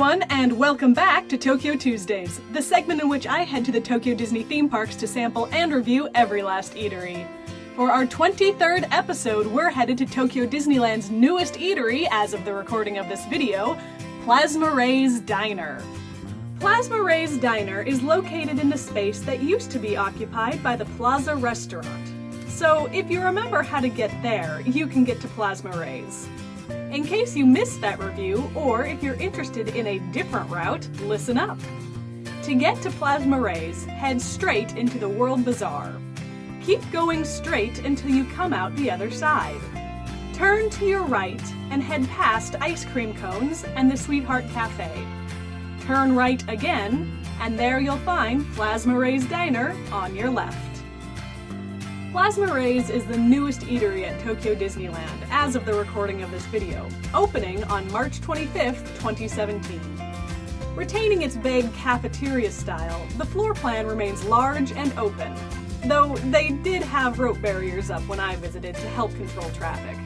everyone, and welcome back to Tokyo Tuesdays, the segment in which I head to the Tokyo Disney theme parks to sample and review every last eatery. For our 23rd episode, we're headed to Tokyo Disneyland's newest eatery, as of the recording of this video, Plazma Ray's Diner. Plazma Ray's Diner is located in the space that used to be occupied by the Plaza restaurant. So if you remember how to get there, you can get to Plazma Ray's. In case you missed that review, or if you're interested in a different route, listen up. To get to Plazma Ray's, head straight into the World Bazaar. Keep going straight until you come out the other side. Turn to your right and head past ice cream cones and the Sweetheart Cafe. Turn right again, and there you'll find Plazma Ray's Diner on your left. Plazma Ray's is the newest eatery at Tokyo Disneyland, as of the recording of this video, opening on March 25th, 2017. Retaining its vague cafeteria style, the floor plan remains large and open, though they did have rope barriers up when I visited to help control traffic.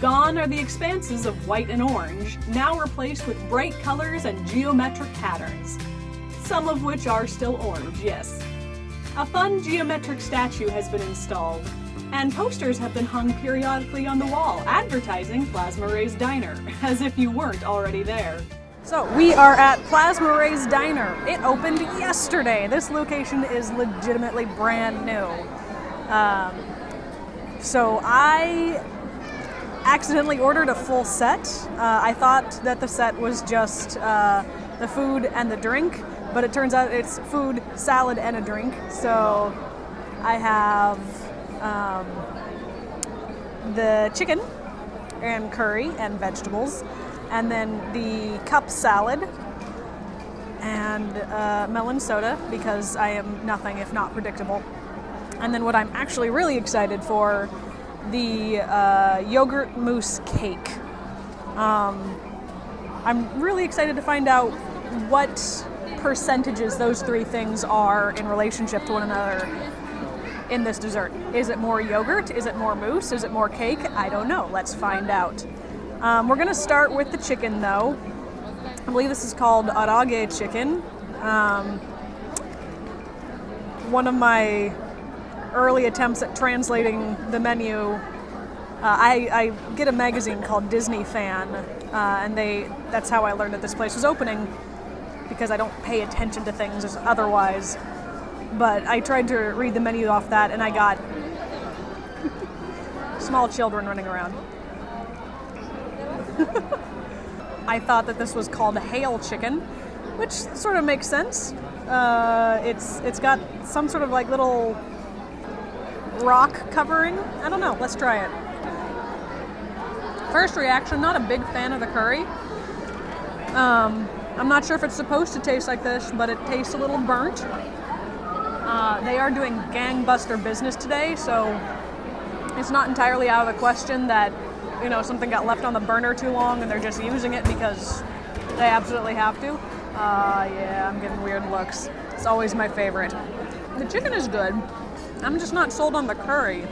Gone are the expanses of white and orange, now replaced with bright colors and geometric patterns. Some of which are still orange, yes. A fun geometric statue has been installed, and posters have been hung periodically on the wall advertising Plazma Ray's Diner, as if you weren't already there. So, we are at Plazma Ray's Diner. It opened yesterday. This location is legitimately brand new. So I accidentally ordered a full set. I thought that the set was just the food and the drink, but it turns out it's food, salad, and a drink. So I have the chicken and curry and vegetables, and then the cup salad and melon soda, because I am nothing if not predictable. And then what I'm actually really excited for, the yogurt mousse cake. I'm really excited to find out what percentages those three things are in relationship to one another in this dessert. Is it more yogurt? Is it more mousse? Is it more cake? I don't know. Let's find out. We're going to start with the chicken, though. I believe this is called arage chicken. One of my early attempts at translating the menu, I get a magazine called Disney Fan, and that's how I learned that this place was opening, because I don't pay attention to things otherwise. But I tried to read the menu off that, and I got small children running around. I thought that this was called hail chicken, which sort of makes sense. It's got some sort of like little rock covering. I don't know. Let's try it. First reaction, not a big fan of the curry. I'm not sure if it's supposed to taste like this, but it tastes a little burnt. They are doing gangbuster business today, so it's not entirely out of the question that, you know, something got left on the burner too long and they're just using it because they absolutely have to. Yeah, I'm getting weird looks. It's always my favorite. The chicken is good. I'm just not sold on the curry.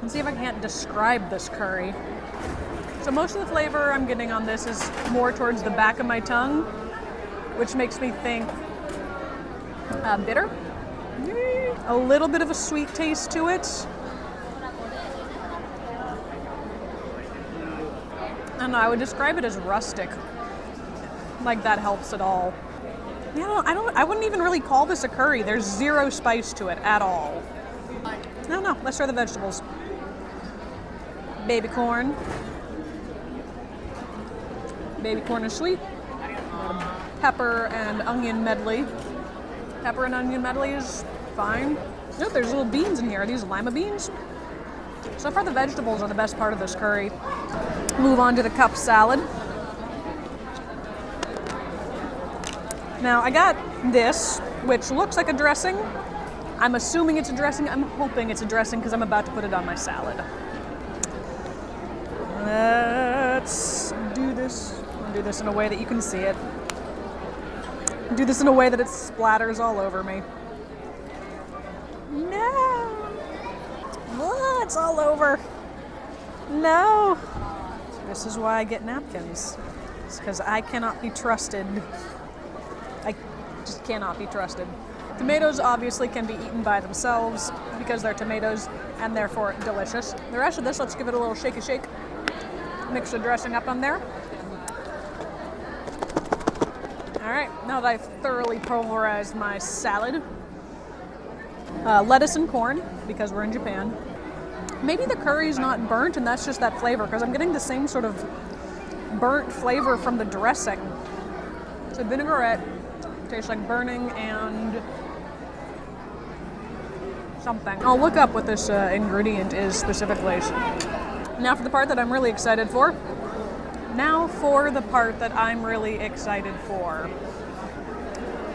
Let's see if I can't describe this curry. So most of the flavor I'm getting on this is more towards the back of my tongue, which makes me think bitter. A little bit of a sweet taste to it. And I would describe it as rustic. Like that helps at all. Yeah, I wouldn't even really call this a curry. There's zero spice to it at all. No, let's try the vegetables. Baby corn. Baby corn is sweet. Pepper and onion medley. Pepper and onion medley is fine. Nope, there's little beans in here. Are these lima beans? So far the vegetables are the best part of this curry. Move on to the cup salad. Now I got this, which looks like a dressing. I'm assuming it's a dressing. I'm hoping it's a dressing because I'm about to put it on my salad. Let's do this. I'll do this in a way that you can see it. Do this in a way that it splatters all over me. No! Oh, it's all over. No! This is why I get napkins. because I cannot be trusted. I just cannot be trusted. Tomatoes obviously can be eaten by themselves because they're tomatoes and therefore delicious. The rest of this, let's give it a little shake. Mix the dressing up on there. All right, now that I've thoroughly pulverized my salad, lettuce and corn, because we're in Japan. Maybe the curry's not burnt and that's just that flavor, because I'm getting the same sort of burnt flavor from the dressing. So vinaigrette tastes like burning and something. I'll look up what this ingredient is specifically. Now for the part that I'm really excited for.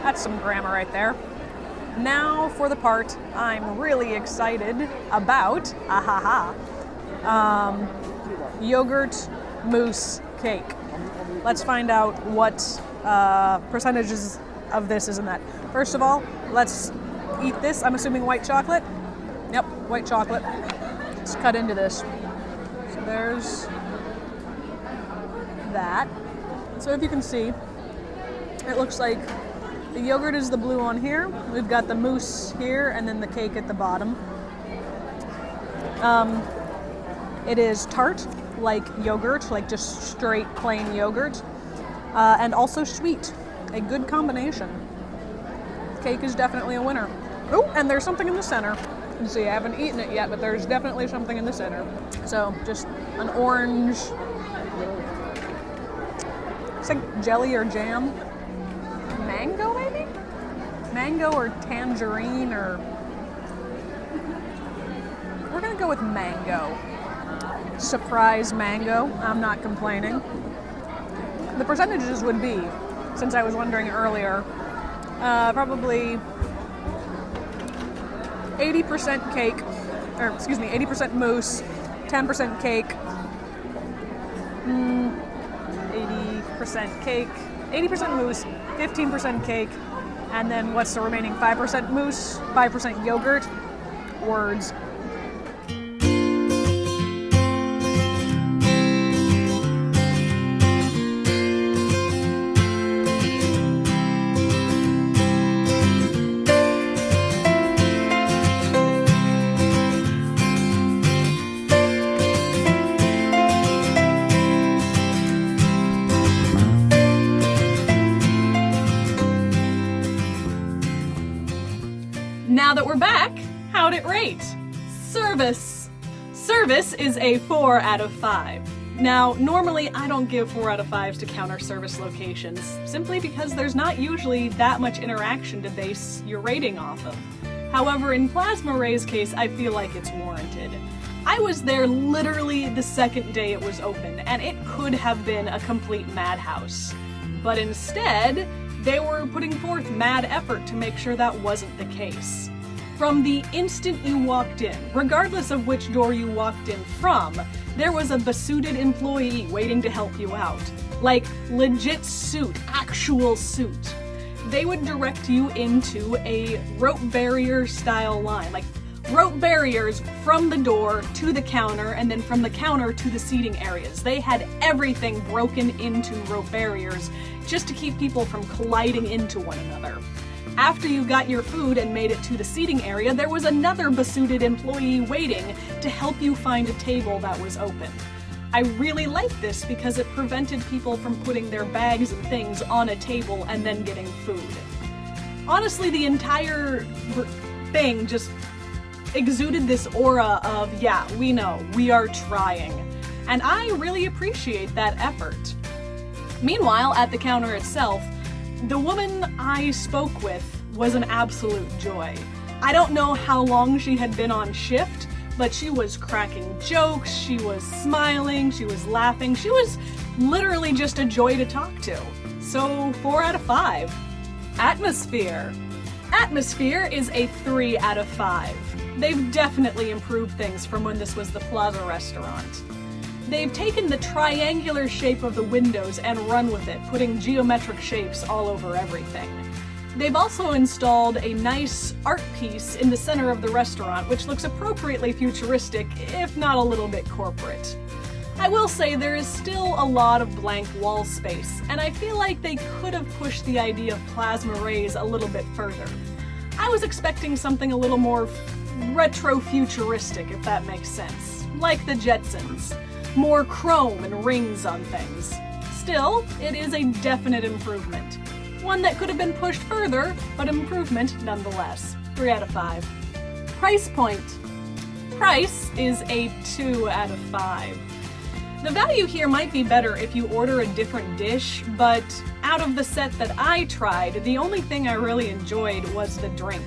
That's some grammar right there. Now for the part I'm really excited about. Yogurt mousse cake. Let's find out what percentages of this is in that. First of all, let's eat this. I'm assuming white chocolate. Yep, white chocolate. Let's cut into this. So there's that. So if you can see, it looks like the yogurt is the blue on here. We've got the mousse here and then the cake at the bottom. It is tart, like yogurt, like just straight plain yogurt, and also sweet. A good combination. Cake is definitely a winner. Oh, and there's something in the center. You can see I haven't eaten it yet, but there's definitely something in the center. So just an orange, it's like jelly or jam. Mango maybe? Mango or tangerine or... We're gonna go with mango. Surprise mango. I'm not complaining. The percentages would be, since I was wondering earlier, probably 80% cake, 80% mousse, 10% cake, 80% cake, 80% mousse, 15% cake, and then what's the remaining 5% mousse, 5% yogurt? Words. Now that we're back, how'd it rate? Service. Service is a 4 out of 5. Now, normally I don't give 4 out of 5s to counter service locations, simply because there's not usually that much interaction to base your rating off of. However, in Plazma Ray's case, I feel like it's warranted. I was there literally the second day it was open, and it could have been a complete madhouse. But instead, they were putting forth mad effort to make sure that wasn't the case. From the instant you walked in, regardless of which door you walked in from, there was a besuited employee waiting to help you out. Like, legit suit, actual suit. They would direct you into a rope barrier style line, like rope barriers from the door to the counter and then from the counter to the seating areas. They had everything broken into rope barriers just to keep people from colliding into one another. After you got your food and made it to the seating area, there was another besuited employee waiting to help you find a table that was open. I really liked this because it prevented people from putting their bags and things on a table and then getting food. Honestly, the entire thing just exuded this aura of, yeah, we know, we are trying. And I really appreciate that effort. Meanwhile, at the counter itself, the woman I spoke with was an absolute joy. I don't know how long she had been on shift, but she was cracking jokes, she was smiling, she was laughing, she was literally just a joy to talk to. So 4 out of 5. Atmosphere. Atmosphere is a 3 out of 5. They've definitely improved things from when this was the Plaza restaurant. They've taken the triangular shape of the windows and run with it, putting geometric shapes all over everything. They've also installed a nice art piece in the center of the restaurant, which looks appropriately futuristic, if not a little bit corporate. I will say there is still a lot of blank wall space, and I feel like they could have pushed the idea of plasma rays a little bit further. I was expecting something a little more retro-futuristic, if that makes sense, like the Jetsons. More chrome and rings on things. Still, it is a definite improvement. One that could have been pushed further, but improvement nonetheless. 3 out of 5. Price point. Price is a 2 out of 5. The value here might be better if you order a different dish, but out of the set that I tried, the only thing I really enjoyed was the drink.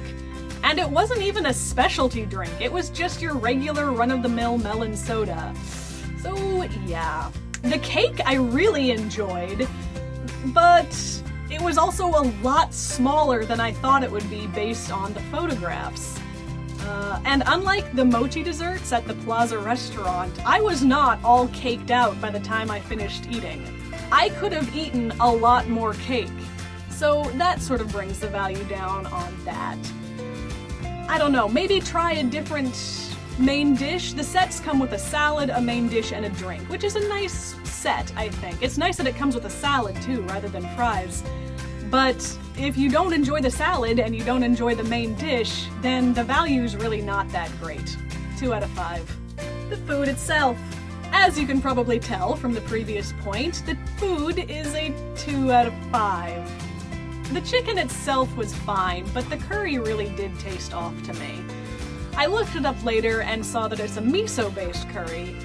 And it wasn't even a specialty drink, it was just your regular run-of-the-mill melon soda. So yeah. The cake I really enjoyed, but it was also a lot smaller than I thought it would be based on the photographs. And unlike the mochi desserts at the Plaza restaurant, I was not all caked out by the time I finished eating. I could have eaten a lot more cake, so that sort of brings the value down on that. I don't know, maybe try a different main dish. The sets come with a salad, a main dish, and a drink, which is a nice set, I think. It's nice that it comes with a salad too, rather than fries. But if you don't enjoy the salad and you don't enjoy the main dish, then the value's really not that great. 2 out of 5. The food itself. As you can probably tell from the previous point, the food is a 2 out of 5. The chicken itself was fine, but the curry really did taste off to me. I looked it up later and saw that it's a miso-based curry.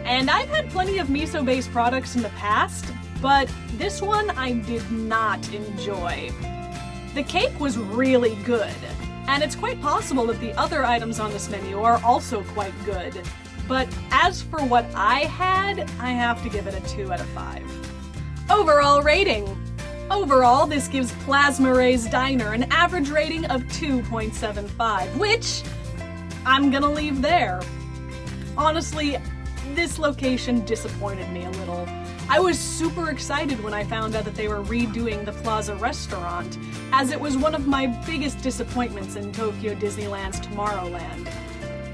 And I've had plenty of miso-based products in the past, but this one I did not enjoy. The cake was really good, and it's quite possible that the other items on this menu are also quite good. But as for what I had, I have to give it a 2 out of 5. Overall rating. Overall, this gives Plazma Ray's Diner an average rating of 2.75, which I'm gonna leave there. Honestly, this location disappointed me a little. I was super excited when I found out that they were redoing the Plaza restaurant, as it was one of my biggest disappointments in Tokyo Disneyland's Tomorrowland.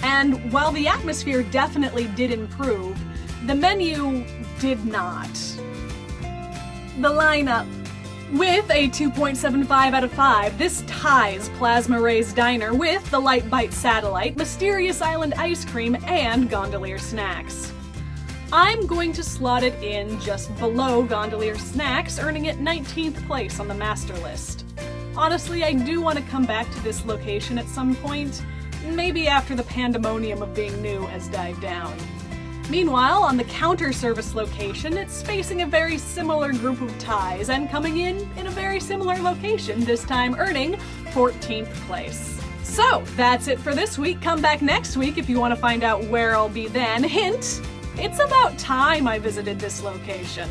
And while the atmosphere definitely did improve, the menu did not. The lineup. With a 2.75 out of 5, this ties Plazma Ray's Diner with the Light Bite Satellite, Mysterious Island Ice Cream, and Gondolier Snacks. I'm going to slot it in just below Gondolier Snacks, earning it 19th place on the master list. Honestly, I do want to come back to this location at some point, maybe after the pandemonium of being new has died down. Meanwhile, on the counter service location, it's facing a very similar group of ties and coming in a very similar location, this time earning 14th place. So, that's it for this week. Come back next week if you want to find out where I'll be then. Hint, it's about time I visited this location.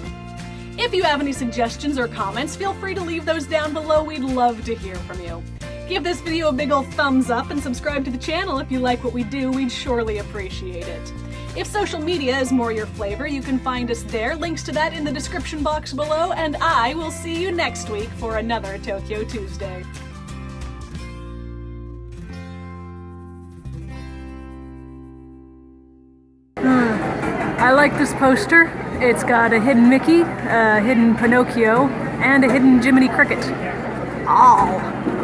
If you have any suggestions or comments, feel free to leave those down below. We'd love to hear from you. Give this video a big ol' thumbs up and subscribe to the channel if you like what we do. We'd surely appreciate it. If social media is more your flavor, you can find us there. Links to that in the description box below, and I will see you next week for another Tokyo Tuesday. I like this poster. It's got a hidden Mickey, a hidden Pinocchio, and a hidden Jiminy Cricket. Oh.